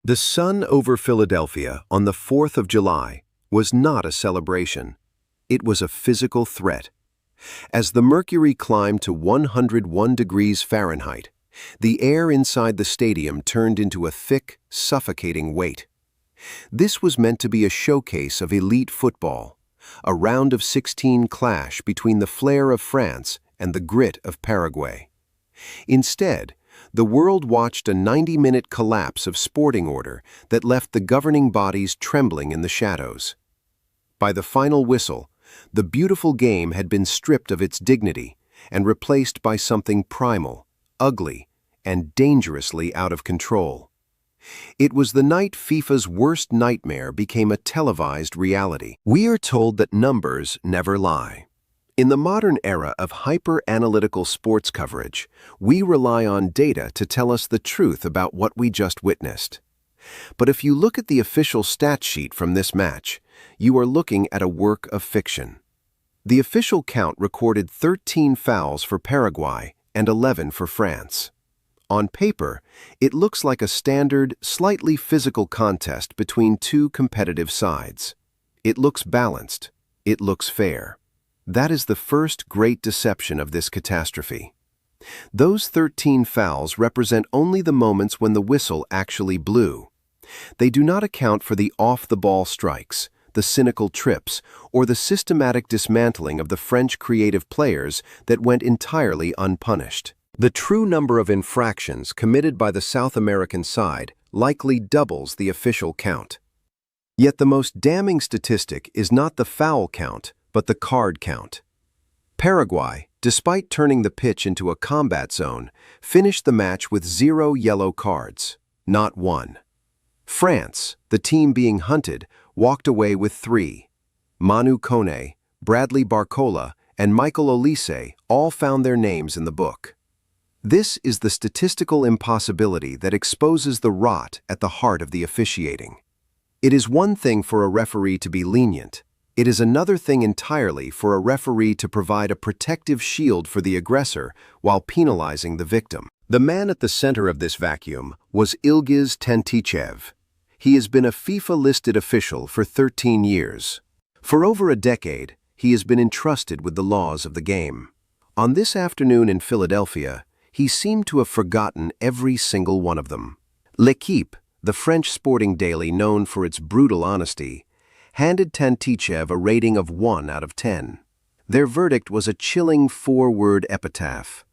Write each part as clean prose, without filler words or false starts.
The sun over Philadelphia on the 4th of July was not a celebration. It was a physical threat. As the mercury climbed to 101 degrees Fahrenheit, the air inside the stadium turned into a thick, suffocating weight. This was meant to be a showcase of elite football, a round of 16 clash between the flair of France and the grit of Paraguay. Instead, the world watched a 90-minute collapse of sporting order that left the governing bodies trembling in the shadows. By the final whistle, the beautiful game had been stripped of its dignity and replaced by something primal, ugly, and dangerously out of control. It was the night FIFA's worst nightmare became a televised reality. We are told that numbers never lie. In the modern era of hyper-analytical sports coverage, we rely on data to tell us the truth about what we just witnessed. But if you look at the official stat sheet from this match, you are looking at a work of fiction. The official count recorded 13 fouls for Paraguay and 11 for France. On paper, it looks like a standard, slightly physical contest between two competitive sides. It looks balanced. It looks fair. That is the first great deception of this catastrophe. Those 13 fouls represent only the moments when the whistle actually blew. They do not account for the off-the-ball strikes, the cynical trips, or the systematic dismantling of the French creative players that went entirely unpunished. The true number of infractions committed by the South American side likely doubles the official count. Yet the most damning statistic is not the foul count, but the card count. Paraguay, despite turning the pitch into a combat zone, finished the match with 0 yellow cards, not 1. France, the team being hunted, walked away with 3. Manu Kone, Bradley Barcola, and Michael Olise all found their names in the book. This is the statistical impossibility that exposes the rot at the heart of the officiating. It is one thing for a referee to be lenient. It is another thing entirely for a referee to provide a protective shield for the aggressor while penalizing the victim. The man at the center of this vacuum was Ilgiz Tantichev. He has been a FIFA-listed official for 13 years. For over a decade, he has been entrusted with the laws of the game. On this afternoon in Philadelphia, he seemed to have forgotten every single one of them. L'Équipe, the French sporting daily known for its brutal honesty, handed Tantichev a rating of 1 out of 10. Their verdict was a chilling 4-word epitaph.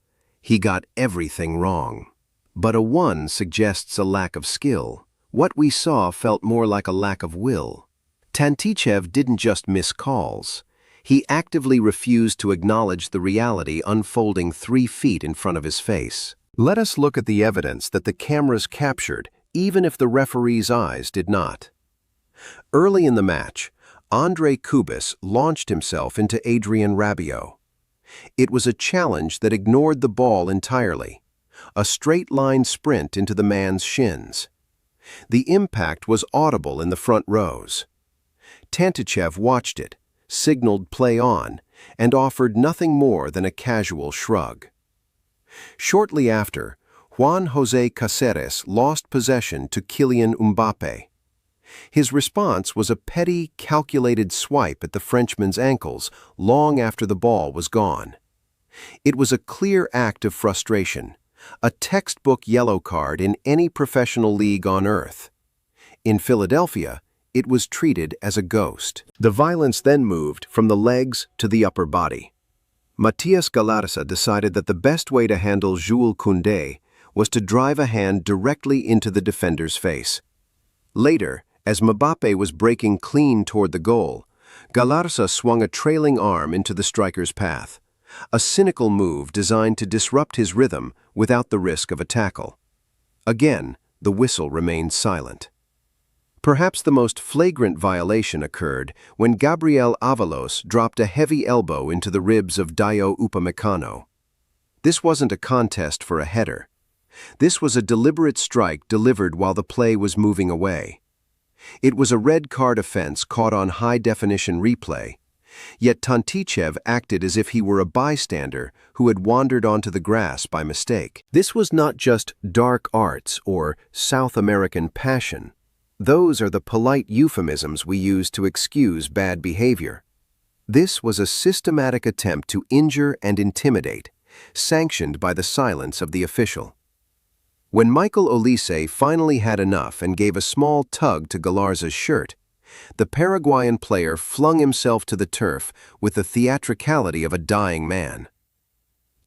He got everything wrong. But a 1 suggests a lack of skill. What we saw felt more like a lack of will. Tantichev didn't just miss calls. He actively refused to acknowledge the reality unfolding 3 feet in front of his face. Let us look at the evidence that the cameras captured, even if the referee's eyes did not. Early in the match, André Kubis launched himself into Adrien Rabiot. It was a challenge that ignored the ball entirely, a straight-line sprint into the man's shins. The impact was audible in the front rows. Tantichev watched it, signaled play on, and offered nothing more than a casual shrug. Shortly after, Juan José Cáceres lost possession to Kylian Mbappé. His response was a petty, calculated swipe at the Frenchman's ankles long after the ball was gone. It was a clear act of frustration, a textbook yellow card in any professional league on earth. In Philadelphia, it was treated as a ghost. The violence then moved from the legs to the upper body. Matias Galarza decided that the best way to handle Jules Koundé was to drive a hand directly into the defender's face. Later, as Mbappé was breaking clean toward the goal, Galarza swung a trailing arm into the striker's path, a cynical move designed to disrupt his rhythm without the risk of a tackle. Again, the whistle remained silent. Perhaps the most flagrant violation occurred when Gabriel Avalos dropped a heavy elbow into the ribs of Dayo Upamecano. This wasn't a contest for a header. This was a deliberate strike delivered while the play was moving away. It was a red card offense caught on high-definition replay, Yet Tantichev acted as if he were a bystander who had wandered onto the grass by mistake. This was not just dark arts or South American passion. Those are the polite euphemisms we use to excuse bad behavior. This was a systematic attempt to injure and intimidate, sanctioned by the silence of the official. When Michael Olise finally had enough and gave a small tug to Galarza's shirt, the Paraguayan player flung himself to the turf with the theatricality of a dying man.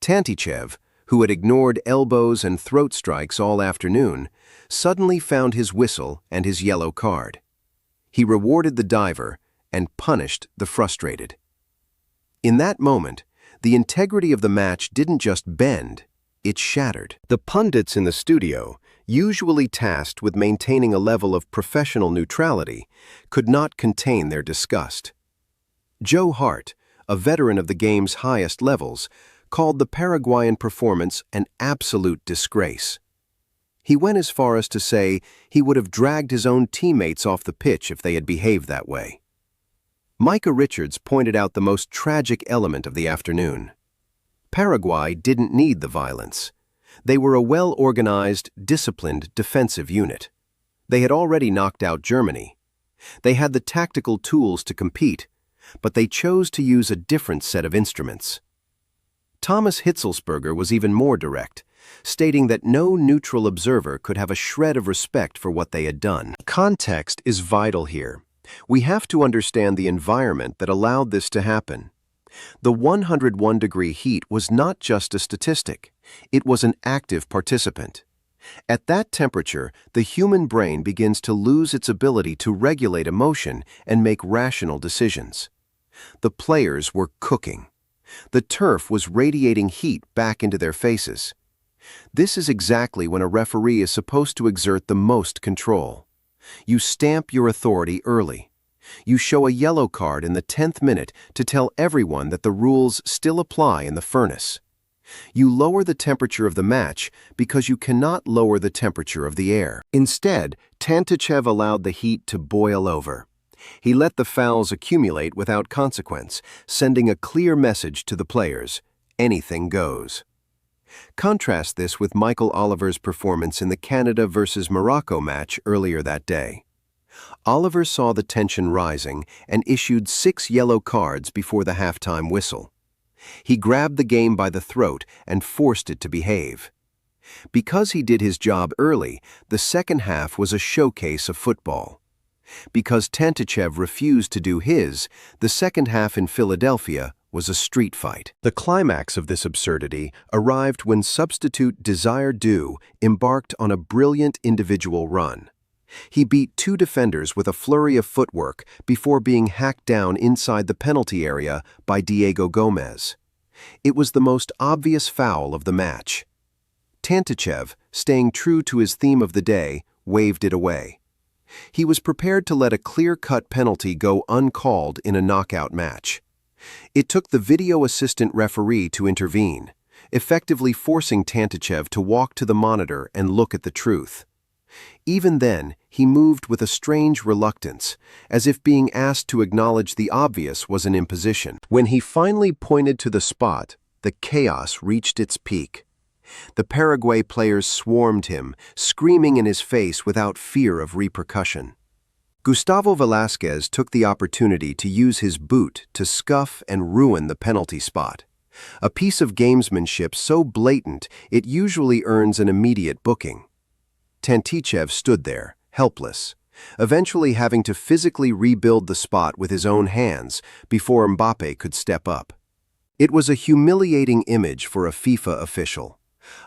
Tantichev, who had ignored elbows and throat strikes all afternoon, suddenly found his whistle and his yellow card. He rewarded the diver and punished the frustrated. In that moment, the integrity of the match didn't just bend, it shattered. The pundits in the studio, usually tasked with maintaining a level of professional neutrality, could not contain their disgust. Joe Hart, a veteran of the game's highest levels, called the Paraguayan performance an absolute disgrace. He went as far as to say he would have dragged his own teammates off the pitch if they had behaved that way. Micah Richards pointed out the most tragic element of the afternoon. Paraguay didn't need the violence. They were a well-organized, disciplined defensive unit. They had already knocked out Germany. They had the tactical tools to compete, but they chose to use a different set of instruments. Thomas Hitzelsberger was even more direct, stating that no neutral observer could have a shred of respect for what they had done. Context is vital here. We have to understand the environment that allowed this to happen. The 101-degree heat was not just a statistic. It was an active participant. At that temperature, the human brain begins to lose its ability to regulate emotion and make rational decisions. The players were cooking. The turf was radiating heat back into their faces. This is exactly when a referee is supposed to exert the most control. You stamp your authority early. You show a yellow card in the 10th minute to tell everyone that the rules still apply in the furnace. You lower the temperature of the match because you cannot lower the temperature of the air. Instead, Tantichev allowed the heat to boil over. He let the fouls accumulate without consequence, sending a clear message to the players: anything goes. Contrast this with Michael Oliver's performance in the Canada versus Morocco match earlier that day. Oliver saw the tension rising and issued 6 yellow cards before the halftime whistle. He grabbed the game by the throat and forced it to behave. Because he did his job early, the second half was a showcase of football. Because Tantichev refused to do his, the second half in Philadelphia was a street fight. The climax of this absurdity arrived when substitute Desire Du embarked on a brilliant individual run. He beat 2 defenders with a flurry of footwork before being hacked down inside the penalty area by Diego Gomez. It was the most obvious foul of the match. Tantichev, staying true to his theme of the day, waved it away. He was prepared to let a clear-cut penalty go uncalled in a knockout match. It took the video assistant referee to intervene, effectively forcing Tantichev to walk to the monitor and look at the truth. Even then, he moved with a strange reluctance, as if being asked to acknowledge the obvious was an imposition. When he finally pointed to the spot, the chaos reached its peak. The Paraguay players swarmed him, screaming in his face without fear of repercussion. Gustavo Velasquez took the opportunity to use his boot to scuff and ruin the penalty spot, a piece of gamesmanship so blatant it usually earns an immediate booking. Tantichev stood there, helpless, eventually having to physically rebuild the spot with his own hands before Mbappe could step up. It was a humiliating image for a FIFA official,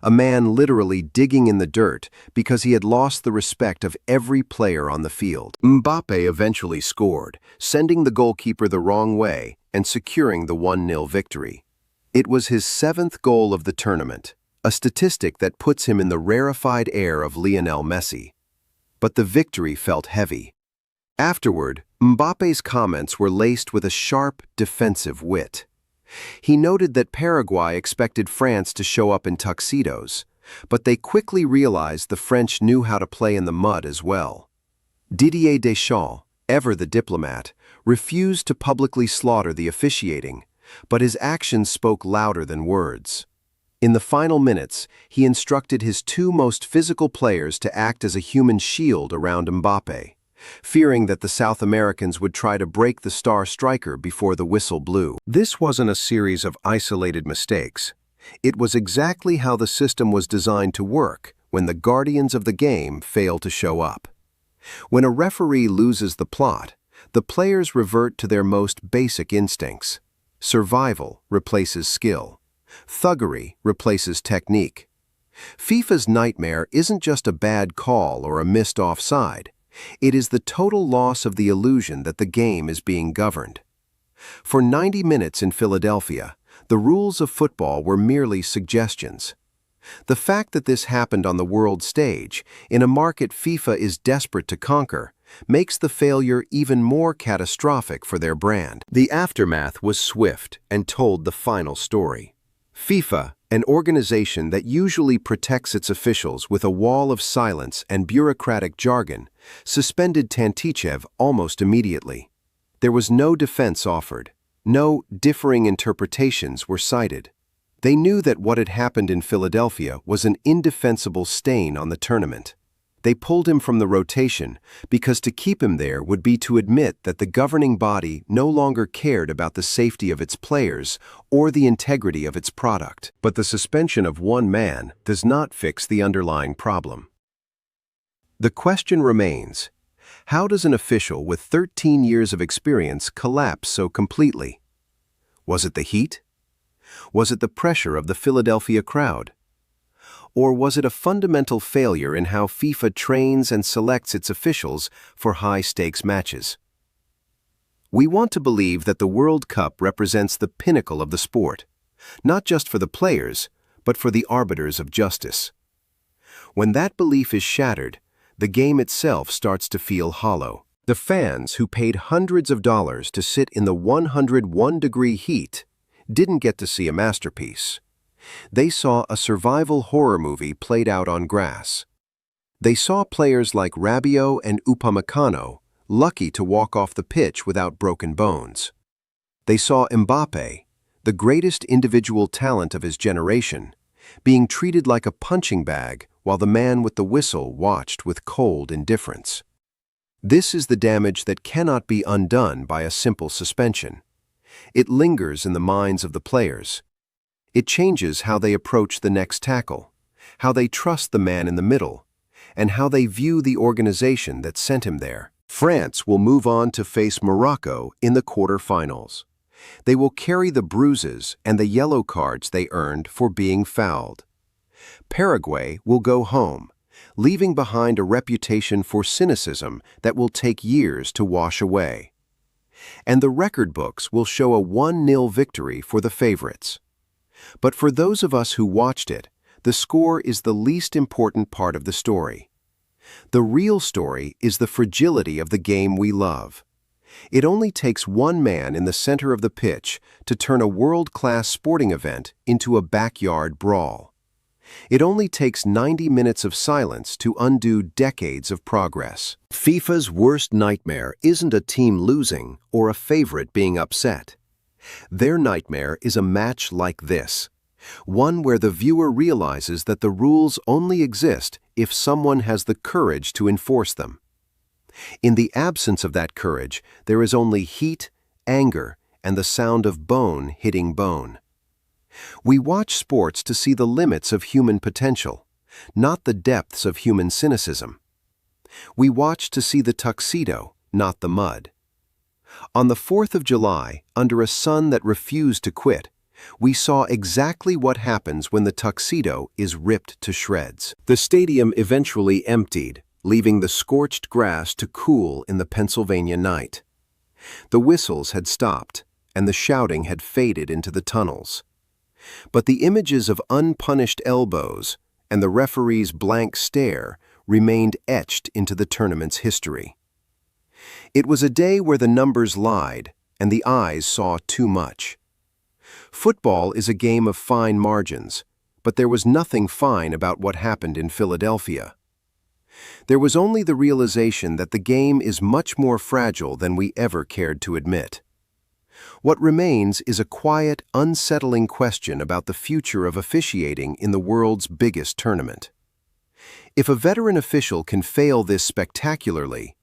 a man literally digging in the dirt because he had lost the respect of every player on the field. Mbappe eventually scored, sending the goalkeeper the wrong way and securing the 1-0 victory. It was his 7th goal of the tournament, a statistic that puts him in the rarefied air of Lionel Messi. But the victory felt heavy. Afterward, Mbappe's comments were laced with a sharp, defensive wit. He noted that Paraguay expected France to show up in tuxedos, but they quickly realized the French knew how to play in the mud as well. Didier Deschamps, ever the diplomat, refused to publicly slaughter the officiating, but his actions spoke louder than words. In the final minutes, he instructed his two most physical players to act as a human shield around Mbappe, fearing that the South Americans would try to break the star striker before the whistle blew. This wasn't a series of isolated mistakes. It was exactly how the system was designed to work when the guardians of the game fail to show up. When a referee loses the plot, the players revert to their most basic instincts. Survival replaces skill. Thuggery replaces technique. FIFA's nightmare isn't just a bad call or a missed offside. It is the total loss of the illusion that the game is being governed. For 90 minutes in Philadelphia, the rules of football were merely suggestions. The fact that this happened on the world stage, in a market FIFA is desperate to conquer, makes the failure even more catastrophic for their brand. The aftermath was swift and told the final story. FIFA, an organization that usually protects its officials with a wall of silence and bureaucratic jargon, suspended Tantichev almost immediately. There was no defense offered. No differing interpretations were cited. They knew that what had happened in Philadelphia was an indefensible stain on the tournament. They pulled him from the rotation because to keep him there would be to admit that the governing body no longer cared about the safety of its players or the integrity of its product. But the suspension of one man does not fix the underlying problem. The question remains, how does an official with 13 years of experience collapse so completely? Was it the heat? Was it the pressure of the Philadelphia crowd? Or was it a fundamental failure in how FIFA trains and selects its officials for high-stakes matches? We want to believe that the World Cup represents the pinnacle of the sport, not just for the players, but for the arbiters of justice. When that belief is shattered, the game itself starts to feel hollow. The fans who paid hundreds of dollars to sit in the 101-degree heat didn't get to see a masterpiece. They saw a survival horror movie played out on grass. They saw players like Rabiot and Upamecano lucky to walk off the pitch without broken bones. They saw Mbappe, the greatest individual talent of his generation, being treated like a punching bag while the man with the whistle watched with cold indifference. This is the damage that cannot be undone by a simple suspension. It lingers in the minds of the players. It changes how they approach the next tackle, how they trust the man in the middle, and how they view the organization that sent him there. France will move on to face Morocco in the quarterfinals. They will carry the bruises and the yellow cards they earned for being fouled. Paraguay will go home, leaving behind a reputation for cynicism that will take years to wash away. And the record books will show a 1-0 victory for the favorites. But for those of us who watched it, the score is the least important part of the story. The real story is the fragility of the game we love. It only takes one man in the center of the pitch to turn a world-class sporting event into a backyard brawl. It only takes 90 minutes of silence to undo decades of progress. FIFA's worst nightmare isn't a team losing or a favorite being upset. Their nightmare is a match like this, one where the viewer realizes that the rules only exist if someone has the courage to enforce them. In the absence of that courage, there is only heat, anger, and the sound of bone hitting bone. We watch sports to see the limits of human potential, not the depths of human cynicism. We watch to see the tuxedo, not the mud. On the 4th of July, under a sun that refused to quit, we saw exactly what happens when the tuxedo is ripped to shreds. The stadium eventually emptied, leaving the scorched grass to cool in the Pennsylvania night. The whistles had stopped, and the shouting had faded into the tunnels. But the images of unpunished elbows and the referee's blank stare remained etched into the tournament's history. It was a day where the numbers lied and the eyes saw too much. Football is a game of fine margins, but there was nothing fine about what happened in Philadelphia. There was only the realization that the game is much more fragile than we ever cared to admit. What remains is a quiet, unsettling question about the future of officiating in the world's biggest tournament. If a veteran official can fail this spectacularly,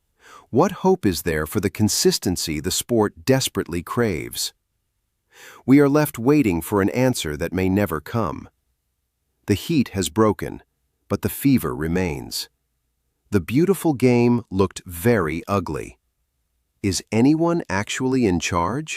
what hope is there for the consistency the sport desperately craves? We are left waiting for an answer that may never come. The heat has broken, but the fever remains. The beautiful game looked very ugly. Is anyone actually in charge?